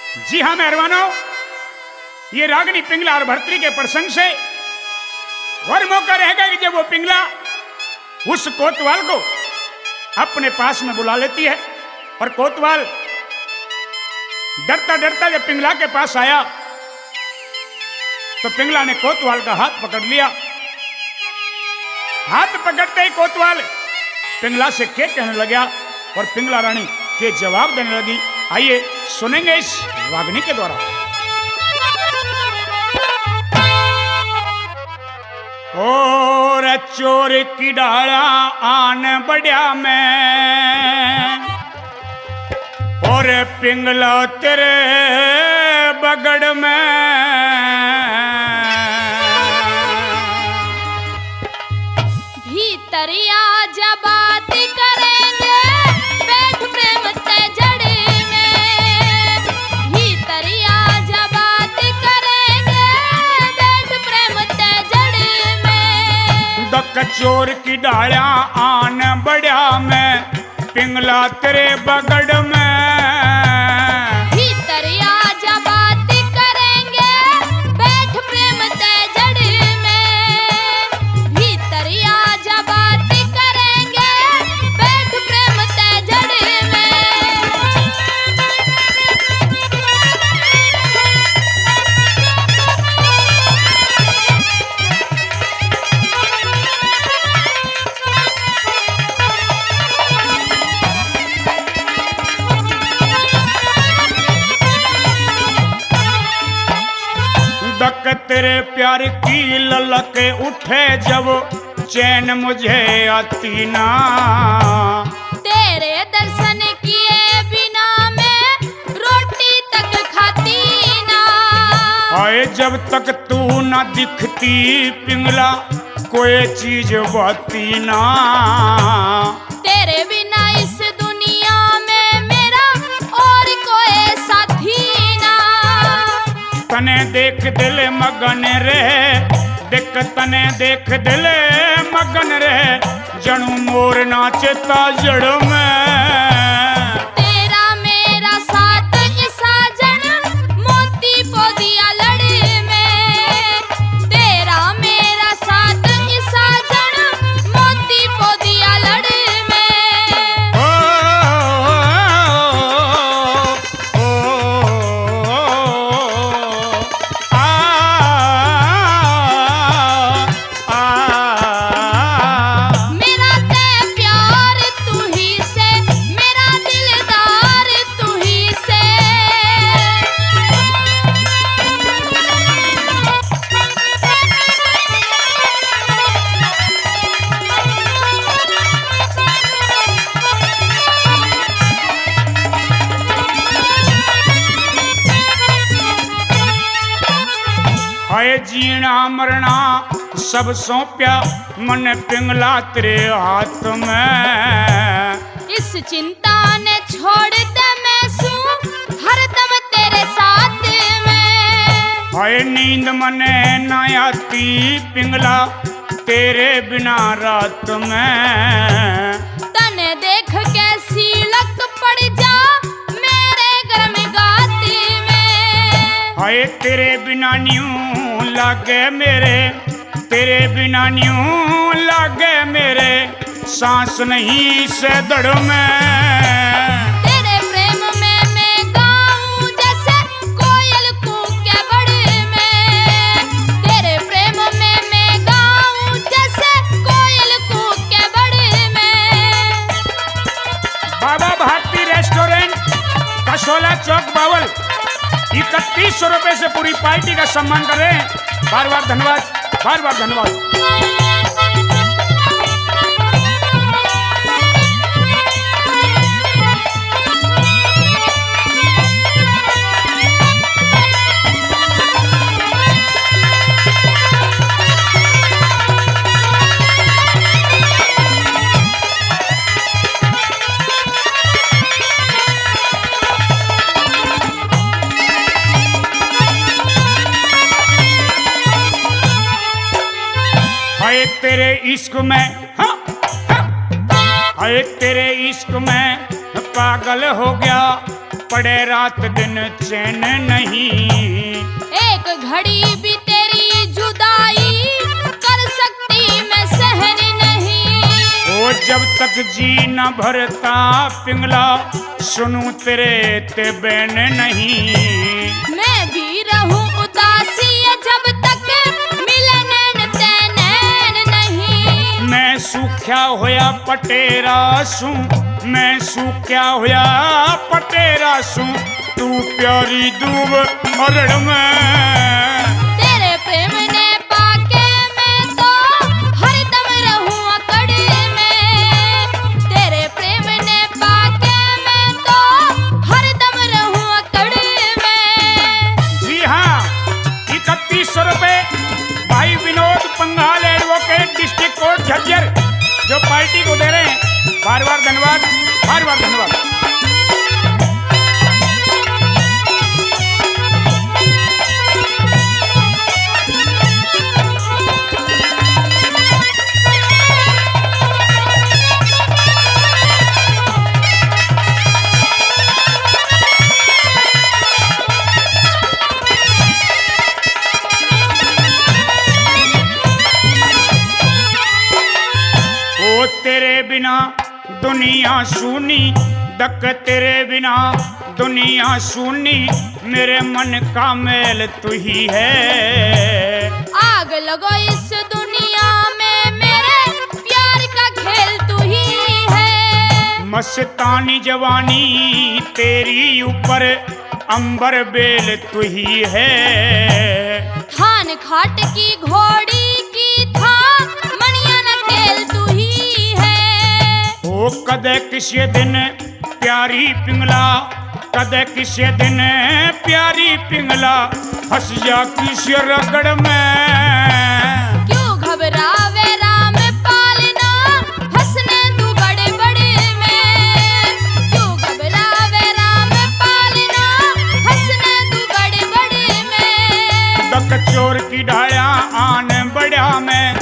जी हाँ मेहरबानों, ये रागिनी पिंगला और भर्तरी के प्रसंग से और मौका रहेगा कि जब वो पिंगला उस कोतवाल को अपने पास में बुला लेती है और कोतवाल डरता डरता जब पिंगला के पास आया तो पिंगला ने कोतवाल का हाथ पकड़ लिया। हाथ पकड़ते ही कोतवाल पिंगला से क्या कहने लगा और पिंगला रानी के जवाब देने लगी। आइए सुनेंगे इस रागिनी के द्वारा। और चोर की डाला आन बढ़िया मैं और पिंगला तेरे बगड़ में भीतरिया जब बात करेंगे बैठ प्रेम ते जड़ में। भीतरिया जब बात करेंगे बैठ प्रेम ते जड़ में। दक चोर की डाला आन बढ़िया मैं पिंगला तेरे बगड़ में। भीतरिया जब बात करेंगे बैठ प्रेम ते जड़ में। भीतरिया जब बात करेंगे बैठ प्रेम ते जड़ में। दक तेरे प्यार की ललक उठे जब चैन मुझे आती ना। तेरे दर्शन किए बिना मैं रोटी तक खाती ना। आए जब तक तू ना दिखती पिंगला कोई चीज बाती ना। तेरे बिना इस दुनिया में मेरा और कोई साथी ना। तने देख दिल मगन रहे देख तने देख दिल मगन रहे जणू मोर नाचता जड़ में। तेरा मेरा साथ साजन मोती पोदिया लड़ में। तेरा मेरा साथ साजन मोती पोदिया लड़ में। ओ, आ, मेरा ते प्यार तू ही से मेरा दिलदार तू ही से। हाय जीना मरना सब सौंप्या मन पिंगला तेरे हाथ में। इस चिंता ने छोड़ दे मैं सू हरदम तेरे साथ में। हाय नींद मने ना आती पिंगला तेरे बिना रात में। तने देख कैसी लक पड़ जा मेरे घर में गाते में। हाय तेरे बिना न्यू लागे मेरे तेरे बिना न्यू लागे मेरे सांस नहीं से दड़ में। तेरे प्रेम में मैं गाऊं जैसे कोयल कूके बड़ में। तेरे प्रेम में मैं गाऊं जैसे कोयल कूके बड़ में। बाबा भारती रेस्टोरेंट कसोला चौक बावल 3100 रुपए से पूरी पार्टी का सम्मान कर रहे हैं। बार बार धन्यवाद, बार बार धन्यवाद। हाय तेरे इश्क में हाँ, हाँ। हाय तेरे इश्क में पागल हो गया पड़े रात दिन चैन नहीं। एक घड़ी भी तेरी जुदाई कर सकती मैं सहन नहीं। ओ जब तक जी न भरता पिंगला सुनूं तेरे ते बैन नहीं। मैं भी रहूं उदासी जब तक मिले नैन ते नैन नहीं। मैं सूख्या होया पटेरा सूं, मैं सूख्या होया पटेरा सूं, तू प्यारी दूब अरड़ में। तेरे प्रेम ने पाके मैं तो हरदम रहूं अकड़ में। तेरे प्रेम ने पाके मैं तो हरदम रहूं अकड़ में। जी हाँ, 3100 रुपए भाई Vinod Panghal advocate district court Jhajjar जो पार्टी को दे रहे हैं, बार बार धन्यवाद, बार बार धन्यवाद। ओ तेरे बिना दुनिया सुनी, दक तेरे बिना दुनिया सुनी, मेरे मन का मेल तू ही है। आग लगो इस दुनिया में मेरे प्यार का खेल तू ही है। मस्तानी जवानी तेरी ऊपर अंबर बेल तू ही है। थान खाट की घोड़ी की था मणिया नकेल तू ही है। ओ कदे किसी दिन प्यारी पिंगला, कदे किसी दिन प्यारी पिंगला, हंस जा किसी रगड़ में। क्यों घबरावे राम पालना हंसने तू बड़े बड़े में। क्यों घबरावे राम पालना हंसने तू बड़े बड़े में। दक चोर की ढाया आन बड़ा में,